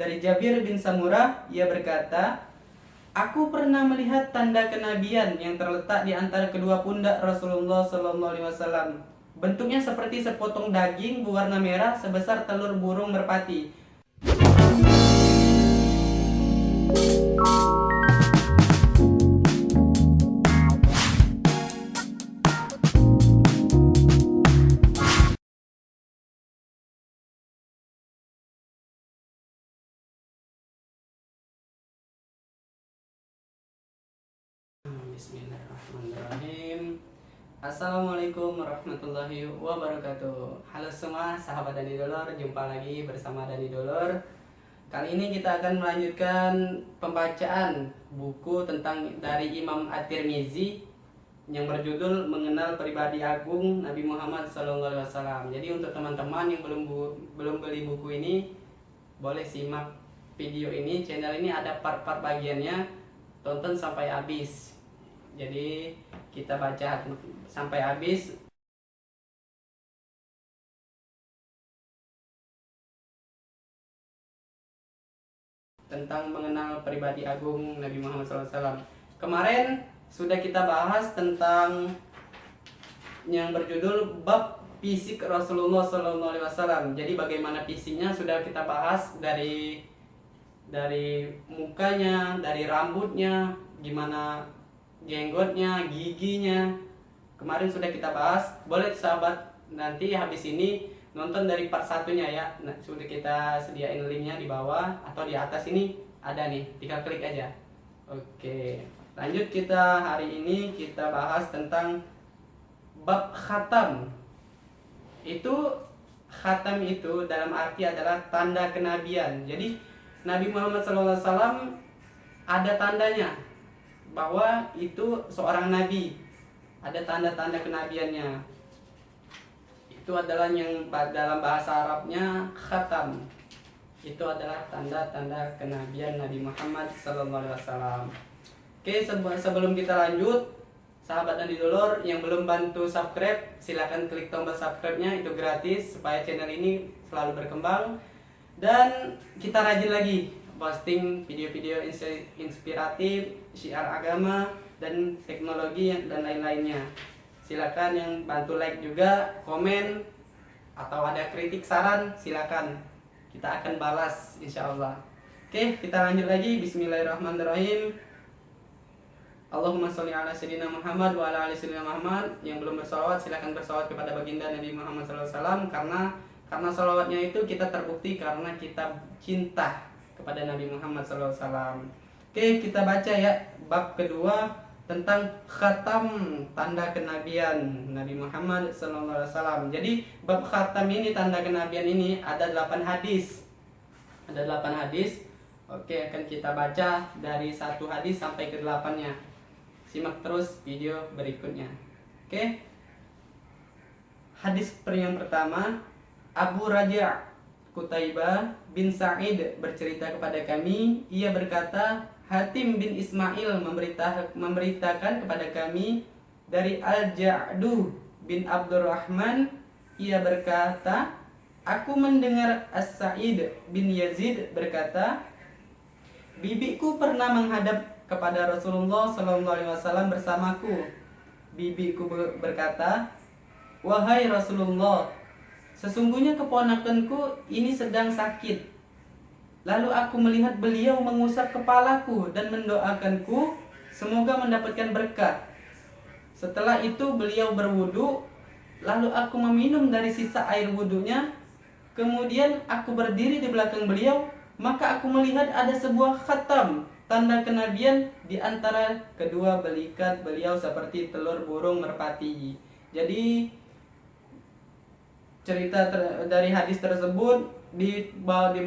Dari Jabir bin Samurah, ia berkata, aku pernah melihat tanda kenabian yang terletak di antara kedua pundak Rasulullah SAW. Bentuknya seperti sepotong daging berwarna merah sebesar telur burung merpati. Bismillahirrahmanirrahim. Assalamualaikum warahmatullahi wabarakatuh. Halo semua sahabat Dani Dolor, jumpa lagi bersama Dani Dolor. Kali ini kita akan melanjutkan pembacaan buku tentang dari Imam At-Tirmizi yang berjudul Mengenal Pribadi Agung Nabi Muhammad SAW. Jadi untuk teman-teman yang belum beli buku ini, boleh simak video ini. Channel ini ada part-part bagiannya, tonton sampai habis. Jadi kita baca sampai habis. Tentang mengenal pribadi agung Nabi Muhammad SAW. Kemarin sudah kita bahas tentang yang berjudul bab fisik Rasulullah SAW. Jadi bagaimana fisiknya sudah kita bahas, dari mukanya, dari rambutnya, gimana jenggotnya, giginya. Kemarin sudah kita bahas. Boleh sahabat nanti habis ini nonton dari part satunya ya. Nah, sudah kita sediain linknya di bawah atau di atas ini ada nih, tinggal klik aja. Oke, lanjut. Kita hari ini kita bahas tentang bab khatam. Khatam itu dalam arti adalah tanda kenabian. Jadi Nabi Muhammad SAW ada tandanya bahwa itu seorang nabi, ada tanda-tanda kenabiannya. Itu adalah yang dalam bahasa Arabnya khatam. Itu adalah tanda-tanda kenabian Nabi Muhammad SAW. Oke, sebelum kita lanjut, sahabat Dani Dolor yang belum bantu subscribe, silahkan klik tombol subscribe-nya, itu gratis supaya channel ini selalu berkembang. Dan kita rajin lagi posting video-video inspiratif, syiar agama, dan teknologi dan lain-lainnya. Silakan yang bantu like juga, komen, atau ada kritik saran silakan, kita akan balas insya Allah. Oke, kita lanjut lagi. Bismillahirrahmanirrahim. Allahumma sholli ala sayyidina Muhammad wa ala ali sayyidina Muhammad. Yang belum bersolawat silakan bersolawat kepada baginda Nabi Muhammad SAW, karena solawatnya itu kita terbukti karena kita cinta kepada Nabi Muhammad SAW. Oke, kita baca ya bab kedua tentang khatam, tanda kenabian Nabi Muhammad SAW. Jadi bab khatam ini, tanda kenabian ini ada 8 hadis. Ada 8 hadis. Oke, akan kita baca dari 1 hadis sampai ke 8-nya. Simak terus video berikutnya. Oke. Hadis yang pertama, Abu Raja' Qutaibah bin Sa'id bercerita kepada kami, ia berkata, Hatim bin Ismail memberitakan kepada kami dari Al-Ja'du bin Abdurrahman, ia berkata, aku mendengar As-Sa'id bin Yazid berkata, bibiku pernah menghadap kepada Rasulullah SAW bersamaku. Bibiku berkata, wahai Rasulullah, sesungguhnya keponakanku ini sedang sakit. Lalu aku melihat beliau mengusap kepalaku dan mendoakanku semoga mendapatkan berkah. Setelah itu beliau berwudu, lalu aku meminum dari sisa air wudunya. Kemudian aku berdiri di belakang beliau, maka aku melihat ada sebuah khatam, tanda kenabian di antara kedua belikat beliau seperti telur burung merpati. Jadi cerita dari hadis tersebut, di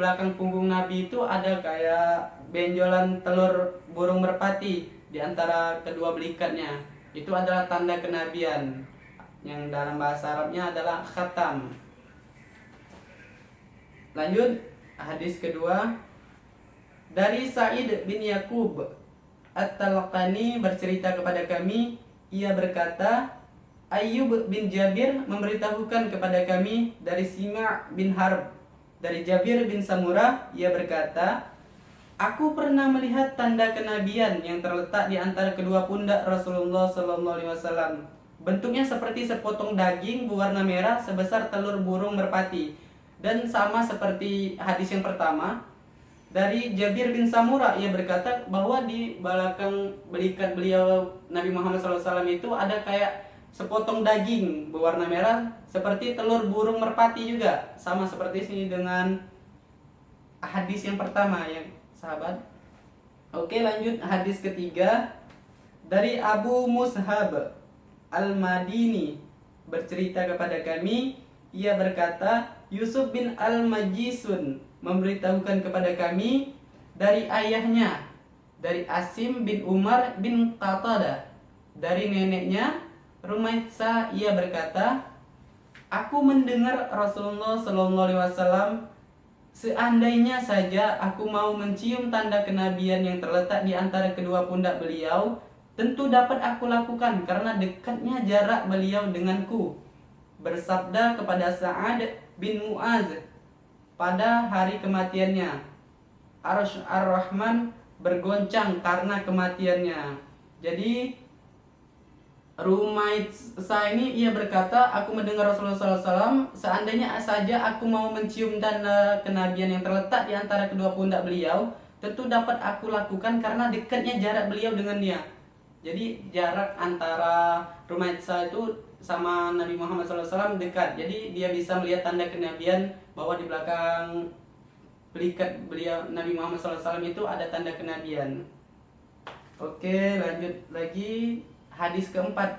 belakang punggung Nabi itu ada kayak benjolan telur burung merpati di antara kedua belikatnya. Itu adalah tanda kenabian yang dalam bahasa Arabnya adalah khatam. Lanjut, hadis kedua dari Sa'id bin Yaqub At-Talqani bercerita kepada kami, ia berkata, Ayyub bin Jabir memberitahukan kepada kami dari Sima' bin Harb Dari Jabir bin Samurah, ia berkata, aku pernah melihat tanda kenabian yang terletak di antara kedua pundak Rasulullah Sallallahu Alaihi Wasallam. Bentuknya seperti sepotong daging berwarna merah sebesar telur burung merpati, dan sama seperti hadis yang pertama. Dari Jabir bin Samurah, ia berkata bahwa di belakang belikat beliau Nabi Muhammad SAW itu ada kayak sepotong daging berwarna merah seperti telur burung merpati juga, sama seperti sini dengan hadis yang pertama ya sahabat. Oke, lanjut hadis ketiga dari Abu Mushab Al-Madini bercerita kepada kami, ia berkata, Yusuf bin Al-Majisun memberitahukan kepada kami dari ayahnya, dari Asim bin Umar bin Qatadah, dari neneknya Rumaitsa, ia berkata, aku mendengar Rasulullah Sallallahu Alaihi Wasallam, seandainya saja aku mau mencium tanda kenabian yang terletak di antara kedua pundak beliau, tentu dapat aku lakukan karena dekatnya jarak beliau denganku. Bersabda kepada Sa'ad bin Mu'az pada hari kematiannya, Arsy Ar-Rahman bergoncang karena kematiannya. Jadi Rumaitsa ini ia berkata, aku mendengar Rasulullah SAW, seandainya saja aku mau mencium tanda kenabian yang terletak di antara kedua pundak beliau, tentu dapat aku lakukan karena dekatnya jarak beliau dengan dia. Jadi jarak antara Rumaitsa itu sama Nabi Muhammad SAW dekat. Jadi dia bisa melihat tanda kenabian bahwa di belakang belikat beliau Nabi Muhammad SAW itu ada tanda kenabian. Oke, lanjut lagi. Hadis keempat,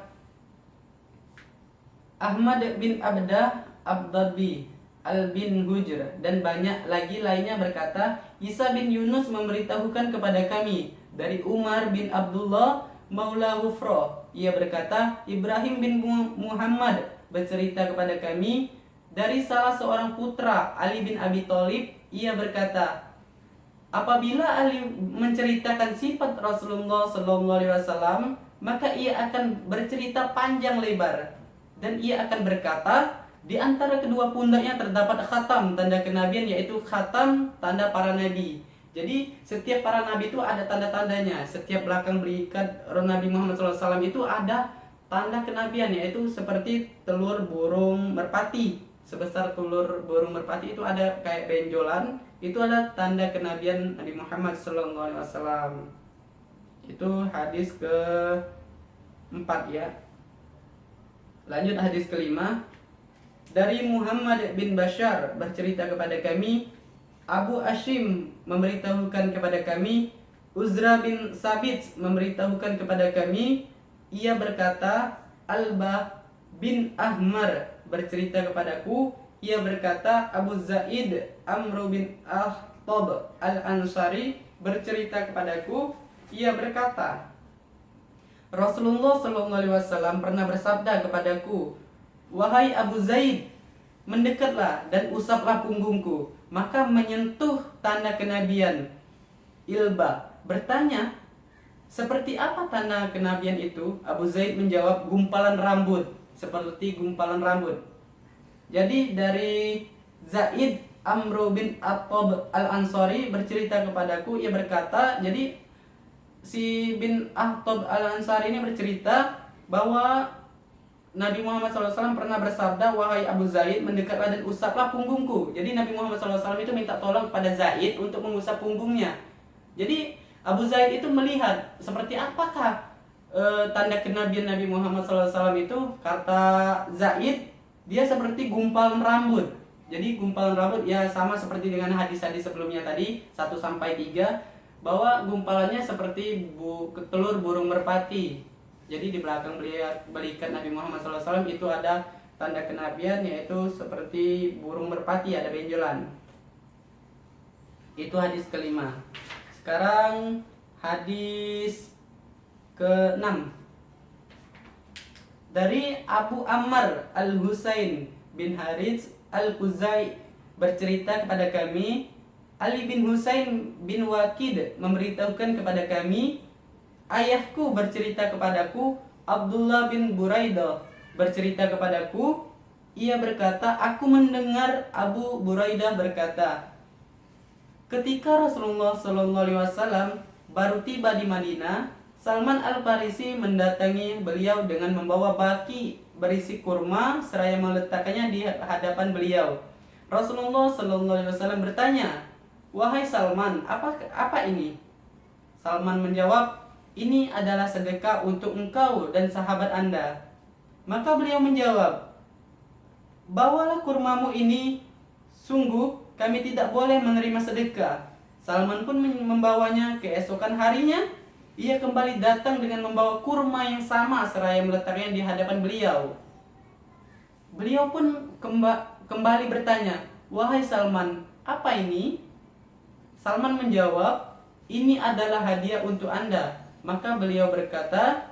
Ahmad bin Abdah Abdabi Al bin Hujr dan banyak lagi lainnya berkata, Isa bin Yunus memberitahukan kepada kami dari Umar bin Abdullah Maula Wufra, ia berkata, Ibrahim bin Muhammad bercerita kepada kami dari salah seorang putra Ali bin Abi Thalib, ia berkata, apabila Ali menceritakan sifat Rasulullah Sallallahu Alaihi Wasallam, maka ia akan bercerita panjang lebar dan ia akan berkata, di antara kedua pundaknya terdapat khatam, tanda kenabian, yaitu khatam tanda para nabi. Jadi setiap para nabi itu ada tanda-tandanya. Setiap belakang berikat Nabi Muhammad SAW itu ada tanda kenabian, yaitu seperti telur burung merpati. Sebesar telur burung merpati itu ada kayak benjolan, itu ada tanda kenabian Nabi Muhammad SAW. Itu hadis ke-4 ya. Lanjut hadis kelima. Dari Muhammad bin Bashar bercerita kepada kami, Abu Ashim memberitahukan kepada kami, Uzra bin Sabit memberitahukan kepada kami, ia berkata, Alba bin Ahmar bercerita kepadaku, ia berkata, Abu Zaid Amr bin Ahtab Al-Ansari bercerita kepadaku, ia berkata, Rasulullah SAW pernah bersabda kepadaku, wahai Abu Zaid, mendekatlah dan usaplah punggungku. Maka menyentuh tanda kenabian. Ilba bertanya, seperti apa tanda kenabian itu? Abu Zaid menjawab, gumpalan rambut, seperti gumpalan rambut. Jadi dari Zaid Amr bin Attab Al-Ansari bercerita kepadaku, ia berkata, jadi si bin Attab Al-Ansari ini bercerita bahwa Nabi Muhammad SAW pernah bersabda, wahai Abu Zaid, mendekatlah dan usaplah punggungku. Jadi Nabi Muhammad SAW itu minta tolong kepada Zaid untuk mengusap punggungnya. Jadi Abu Zaid itu melihat seperti apakah tanda kenabian Nabi Muhammad SAW itu. Kata Zaid, dia seperti gumpalan rambut. Jadi gumpalan rambut ya sama seperti dengan hadis-hadis sebelumnya tadi 1-3, bahwa gumpalannya seperti telur burung merpati. Jadi di belakang belikat Nabi Muhammad SAW itu ada tanda kenabian, yaitu seperti burung merpati, ada benjolan. Itu hadis kelima. Sekarang hadis ke-6. Dari Abu Ammar Al-Husain bin Harits Al-Khuzai bercerita kepada kami, Ali bin Husain bin Waqid memberitahukan kepada kami, ayahku bercerita kepadaku, Abdullah bin Buraidah bercerita kepadaku, Ia berkata, aku mendengar Abu Buraidah berkata, ketika Rasulullah SAW baru tiba di Madinah, Salman Al-Farisi mendatangi beliau dengan membawa baki berisi kurma seraya meletakkannya di hadapan beliau. Rasulullah SAW bertanya, wahai Salman, apa ini? Salman menjawab, ini adalah sedekah untuk engkau dan sahabat Anda. Maka beliau menjawab, bawalah kurmamu ini, sungguh kami tidak boleh menerima sedekah. Salman pun membawanya. Keesokan harinya, ia kembali datang dengan membawa kurma yang sama seraya meletakkannya di hadapan beliau. Beliau pun kembali bertanya, wahai Salman, apa ini? Salman menjawab, ini adalah hadiah untuk Anda. Maka beliau berkata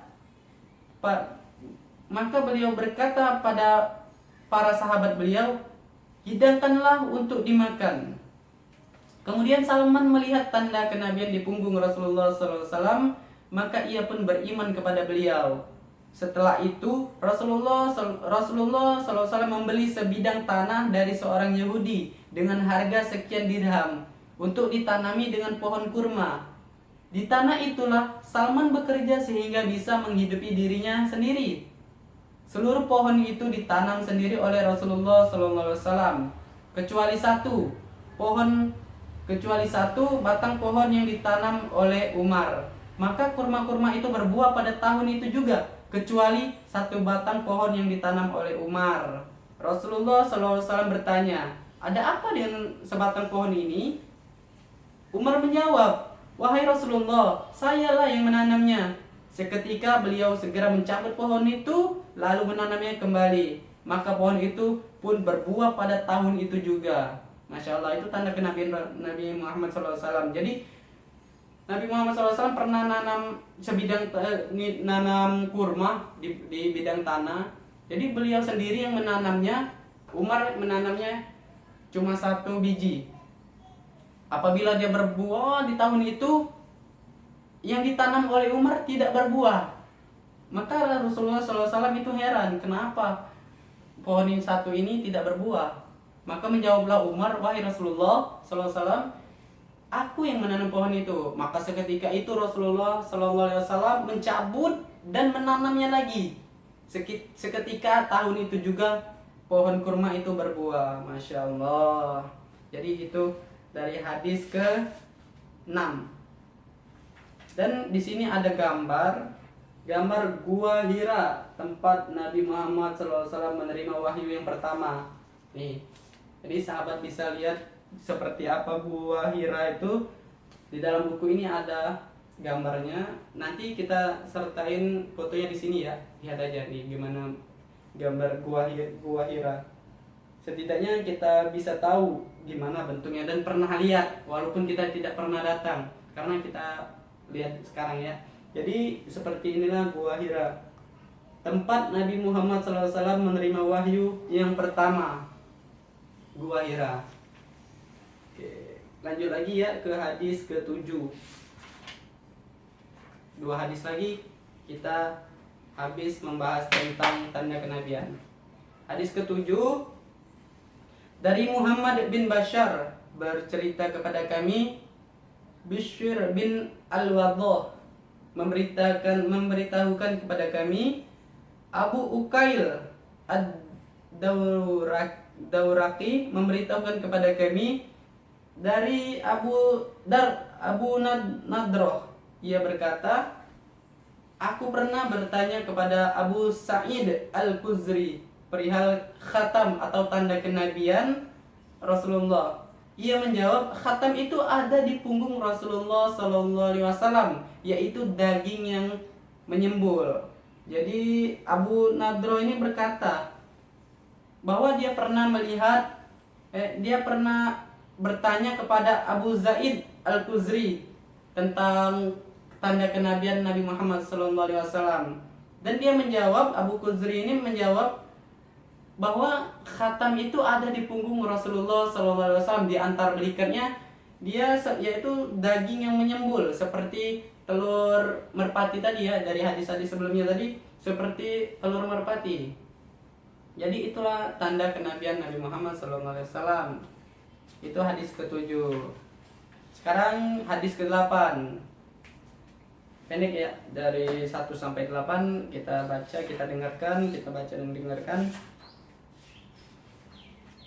pada para sahabat beliau, hidangkanlah untuk dimakan. Kemudian Salman melihat tanda kenabian di punggung Rasulullah SAW, maka ia pun beriman kepada beliau. Setelah itu Rasulullah SAW membeli sebidang tanah dari seorang Yahudi dengan harga sekian dirham untuk ditanami dengan pohon kurma. Di tanah itulah Salman bekerja sehingga bisa menghidupi dirinya sendiri. Seluruh pohon itu ditanam sendiri oleh Rasulullah SAW, kecuali satu batang pohon yang ditanam oleh Umar. Maka kurma-kurma itu berbuah pada tahun itu juga, kecuali satu batang pohon yang ditanam oleh Umar. Rasulullah SAW bertanya, ada apa dengan sebatang pohon ini? Umar menjawab, wahai Rasulullah, sayalah yang menanamnya. Seketika beliau segera mencabut pohon itu, lalu menanamnya kembali. Maka pohon itu pun berbuah pada tahun itu juga. Masya Allah, itu tanda kenabian Nabi Muhammad SAW. Jadi Nabi Muhammad SAW pernah nanam kurma di bidang tanah. Jadi beliau sendiri yang menanamnya. Umar menanamnya cuma 1 biji. Apabila dia berbuah di tahun itu, yang ditanam oleh Umar tidak berbuah. Maka Rasulullah SAW itu heran, kenapa pohon yang satu ini tidak berbuah? Maka menjawablah Umar, wahai Rasulullah SAW, aku yang menanam pohon itu. Maka seketika itu Rasulullah SAW mencabut dan menanamnya lagi. Seketika tahun itu juga pohon kurma itu berbuah. Masya Allah. Jadi itu dari hadis ke-6. Dan di sini ada gambar Gua Hira, tempat Nabi Muhammad SAW menerima wahyu yang pertama. Nih, jadi sahabat bisa lihat seperti apa Gua Hira itu. Di dalam buku ini ada gambarnya. Nanti kita sertain fotonya di sini ya. Lihat aja nih gimana gambar Gua Hira. Setidaknya kita bisa tahu gimana bentuknya dan pernah lihat, walaupun kita tidak pernah datang, karena kita lihat sekarang ya. Jadi seperti inilah Gua Hira, tempat Nabi Muhammad SAW menerima wahyu yang pertama. Gua Hira. Oke, lanjut lagi ya ke hadis ke-7. 2 hadis lagi kita habis membahas tentang tanda kenabian. Hadis ke-7 dari Muhammad bin Bashar bercerita kepada kami, Bishr bin Al-Waddah memberitahukan kepada kami, Abu Ukail Ad-Dawraqi memberitahukan kepada kami dari Abu Nadroh. Ia berkata, aku pernah bertanya kepada Abu Sa'id Al-Khudri perihal khatam atau tanda kenabian Rasulullah. Ia menjawab, khatam itu ada di punggung Rasulullah SAW, yaitu daging yang menyembul. Jadi Abu Nadro ini berkata bahwa dia pernah bertanya kepada Abu Zaid Al-Khudri tentang tanda kenabian Nabi Muhammad SAW. Dan dia menjawab, Abu Khudri ini menjawab bahwa khatam itu ada di punggung Rasulullah SAW. Di antara belikatnya dia yaitu daging yang menyembul, seperti telur merpati tadi ya, dari hadis-hadis sebelumnya tadi, seperti telur merpati. Jadi itulah tanda kenabian Nabi Muhammad SAW. Itu hadis ke-7. Sekarang hadis ke-8. Pendek ya, dari 1 sampai 8 kita baca, kita dengarkan, kita baca dan dengarkan.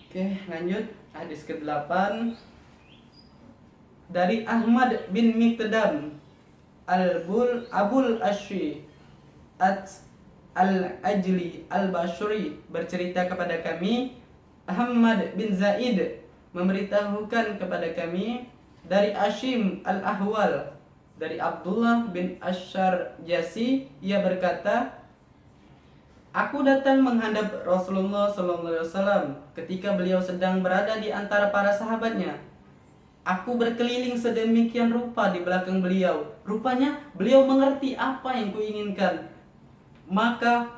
Oke, lanjut. Hadis ke-8 dari Ahmad bin Miqdam Abul Ashwi Al-Ajli Al-Bashri bercerita kepada kami, Ahmad bin Zaid memberitahukan kepada kami dari Ashim Al-Ahwal dari Abdullah bin Ashar Jasi, ia berkata, aku datang menghadap Rasulullah SAW ketika beliau sedang berada di antara para sahabatnya. Aku berkeliling sedemikian rupa di belakang beliau. Rupanya beliau mengerti apa yang kuinginkan. Maka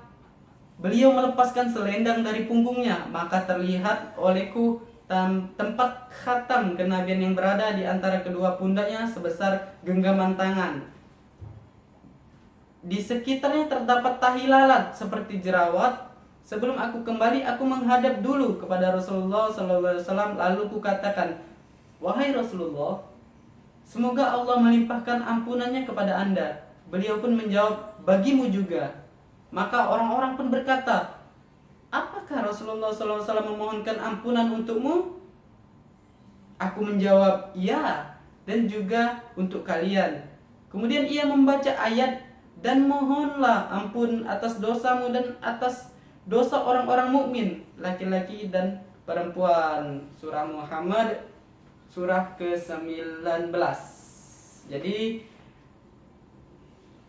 beliau melepaskan selendang dari punggungnya. Maka terlihat olehku tempat khatam kenabian yang berada di antara kedua pundaknya sebesar genggaman tangan. Di sekitarnya terdapat tahi lalat seperti jerawat. Sebelum aku kembali, aku menghadap dulu kepada Rasulullah SAW, lalu kukatakan, wahai Rasulullah, semoga Allah melimpahkan ampunannya kepada Anda. Beliau pun menjawab, bagimu juga. Maka orang-orang pun berkata, apakah Rasulullah SAW memohonkan ampunan untukmu? Aku menjawab, ya, dan juga untuk kalian. Kemudian ia membaca ayat, dan mohonlah ampun atas dosamu dan atas dosa orang-orang mukmin, laki-laki dan perempuan. Surah Muhammad, surah ke-19. Jadi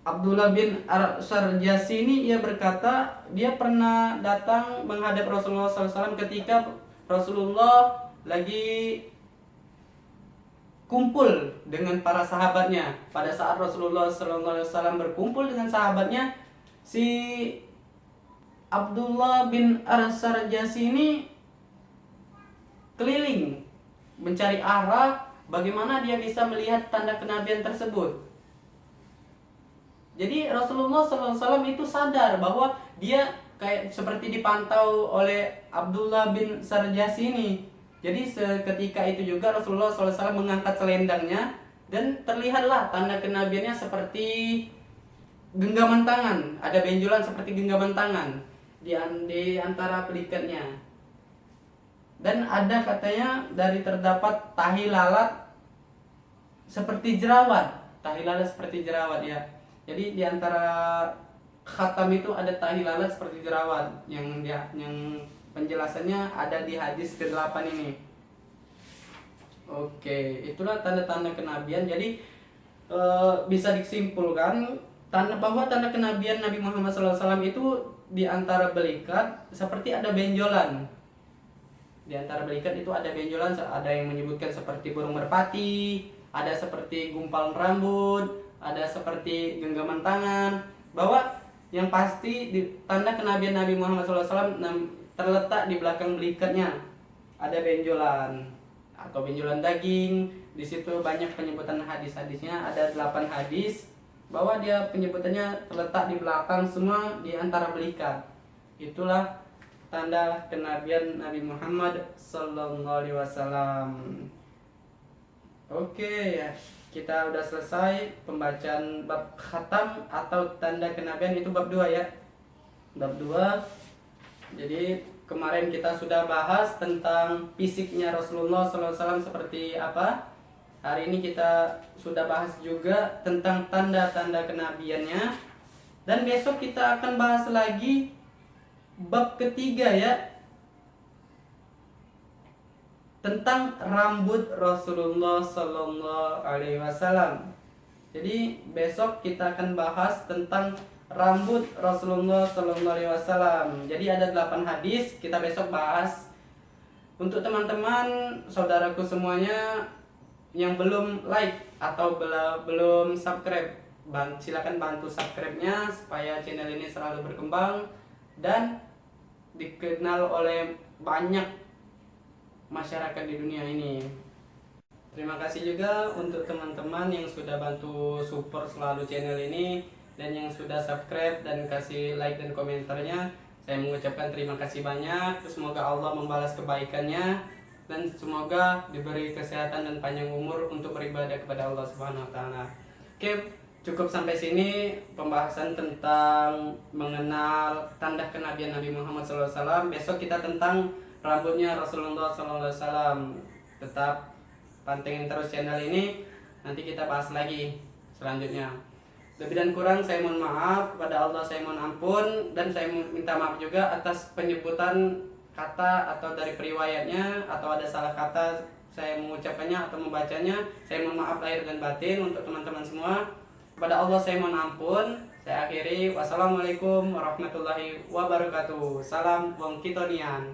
Abdullah bin Ar-Sarjasi ini ia berkata, dia pernah datang menghadap Rasulullah SAW ketika Rasulullah lagi kumpul dengan para sahabatnya. Pada saat Rasulullah SAW berkumpul dengan sahabatnya, si Abdullah bin Ar-Sarjasi ini keliling mencari arah bagaimana dia bisa melihat tanda kenabian tersebut. Jadi Rasulullah SAW itu sadar bahwa dia kayak seperti dipantau oleh Abdullah bin Sarjasi ini. Jadi seketika itu juga Rasulullah SAW mengangkat selendangnya dan terlihatlah tanda kenabiannya seperti genggaman tangan. Ada benjolan seperti genggaman tangan di antara pelikatnya. Dan ada katanya dari terdapat tahi lalat seperti jerawat. Tahi lalat seperti jerawat ya. Jadi di antara khatam itu ada tahi lalat seperti jerawat yang penjelasannya ada di hadis ke-8 ini. Oke, itulah tanda-tanda kenabian. Jadi bisa disimpulkan bahwa tanda kenabian Nabi Muhammad SAW itu di antara belikat seperti ada benjolan. Di antara belikat itu ada benjolan, ada yang menyebutkan seperti burung merpati, ada seperti gumpalan rambut, ada seperti genggaman tangan. Bahwa yang pasti tanda kenabian Nabi Muhammad SAW terletak di belakang belikatnya ada benjolan atau benjolan daging. Di situ banyak penyebutan hadis-hadisnya, ada 8 hadis bahwa dia penyebutannya terletak di belakang semua di antara belikat. Itulah tanda kenabian Nabi Muhammad SAW. Oke ya, kita udah selesai pembacaan bab khatam atau tanda kenabian, itu bab 2 ya. Bab 2. Jadi kemarin kita sudah bahas tentang fisiknya Rasulullah SAW seperti apa. Hari ini kita sudah bahas juga tentang tanda-tanda kenabiannya. Dan besok kita akan bahas lagi bab ketiga ya, tentang rambut Rasulullah Sallallahu Alaihi Wasallam. Jadi besok kita akan bahas tentang rambut Rasulullah Sallallahu Alaihi Wasallam. Jadi ada 8 hadis kita besok bahas. Untuk teman-teman saudaraku semuanya yang belum like atau belum subscribe, silakan bantu subscribe-nya supaya channel ini selalu berkembang dan dikenal oleh banyak masyarakat di dunia ini. Terima kasih juga untuk teman-teman yang sudah bantu support selalu channel ini dan yang sudah subscribe dan kasih like dan komentarnya. Saya mengucapkan terima kasih banyak. Semoga Allah membalas kebaikannya dan semoga diberi kesehatan dan panjang umur untuk beribadah kepada Allah Subhanahu wa taala. Oke, cukup sampai sini pembahasan tentang mengenal tanda kenabian Nabi Muhammad SAW. Besok kita tentang rambutnya Rasulullah SAW. Tetap pantengin terus channel ini. Nanti kita bahas lagi selanjutnya. Lebih dan kurang saya mohon maaf, kepada Allah saya mohon ampun, dan saya minta maaf juga atas penyebutan kata atau dari periwayatnya, atau ada salah kata saya mengucapkannya atau membacanya. Saya mohon maaf lahir dan batin untuk teman-teman semua. Kepada Allah saya mohon ampun. Saya akhiri. Wassalamualaikum warahmatullahi wabarakatuh. Salam wong kitonian.